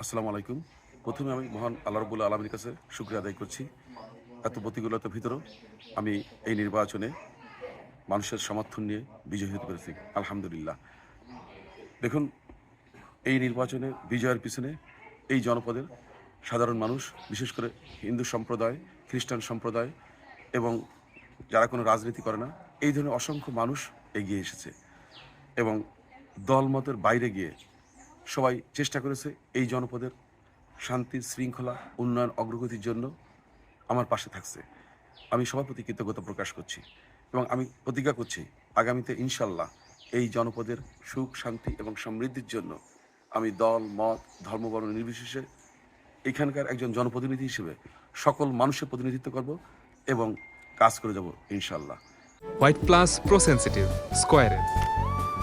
আসসালামু আলাইকুম। প্রথমে আমি মহান আল্লাহ রাব্বুল আলামিনের কাছে শুকরিয়া আদায় করছি। এত প্রতিকূলতার ভিতরেও আমি এই নির্বাচনে মানুষের সমর্থন নিয়ে বিজয়ী হতে পেরেছি। আলহামদুলিল্লাহ। দেখুন, এই নির্বাচনে বিজয়ের পিছনে এই জনপদের সাধারণ মানুষ, বিশেষ করে হিন্দু সম্প্রদায়, খ্রিস্টান সম্প্রদায় এবং যারা কোনো রাজনীতি করে না, এই ধরনের অসংখ্য মানুষ এগিয়ে এসেছে এবং দলমতের বাইরে গিয়ে সবাই চেষ্টা করেছে এই জনপদের শান্তি, শৃঙ্খলা, উন্নয়ন, অগ্রগতির জন্য আমার পাশে থাকছে। আমি সবার প্রতি কৃতজ্ঞতা প্রকাশ করছি এবং আমি প্রতিজ্ঞা করছি আগামীতে ইনশাল্লাহ এই জনপদের সুখ, শান্তি এবং সমৃদ্ধির জন্য আমি দল, মত, ধর্ম, বর্ণ নির্বিশেষে এখানকার একজন জনপ্রতিনিধি হিসেবে সকল মানুষের প্রতিনিধিত্ব করব এবং কাজ করে যাব ইনশাল্লাহ। হোয়াইট প্লাস প্রো সেনসিটিভ স্কোয়ারে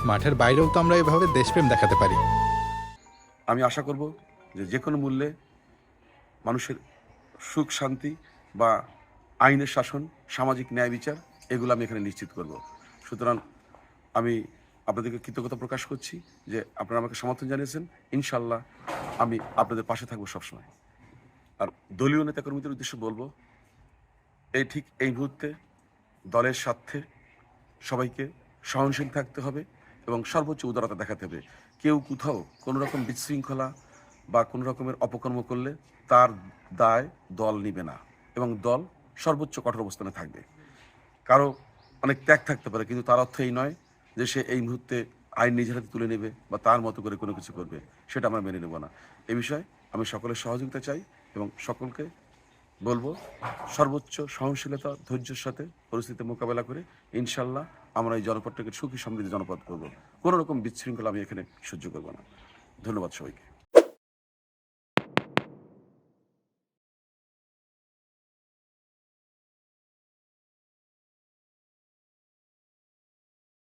মাঠের বাইরেও তো আমরা এভাবে দেশপ্রেম দেখাতে পারি। আমি আশা করব যে কোনো মূল্যে মানুষের সুখ, শান্তি বা আইনের শাসন, সামাজিক ন্যায় বিচার এগুলো আমি এখানে নিশ্চিত করব। সুতরাং আমি আপনাদেরকে কৃতজ্ঞতা প্রকাশ করছি যে আপনারা আমাকে সমর্থন জানিয়েছেন। ইনশাল্লাহ আমি আপনাদের পাশে থাকবো সবসময়। আর দলীয় নেতাকর্মীদের উদ্দেশ্যে বলবো, ঠিক এই মুহূর্তে দলের স্বার্থে সবাইকে সহনশীল থাকতে হবে এবং সর্বোচ্চ উদারতা দেখাতে হবে। কেউ কোথাও কোনো রকম বিশৃঙ্খলা বা কোনো রকমের অপকর্ম করলে তার দায় দল নিবে না এবং দল সর্বোচ্চ কঠোর অবস্থানে থাকবে। কারো অনেক ত্যাগ থাকতে পারে, কিন্তু তার অর্থ এই নয় যে সে এই মুহূর্তে আইন নিজের হাতে তুলে নেবে বা তার মতো করে কোনো কিছু করবে। সেটা আমরা মেনে নেব না। এ বিষয়ে আমি সকলের সহযোগিতা চাই এবং সকলকে বলবো সর্বোচ্চ সহনশীলতা, ধৈর্যের সাথে পরিস্থিতি মোকাবেলা করে ইনশাল্লাহ আমরা এই জনপদটাকে সুখী সমৃদ্ধ জনপদ করবো। কোনো রকম বিশৃঙ্খলা আমি এখানে সহ্য করবো না। ধন্যবাদ সবাইকে।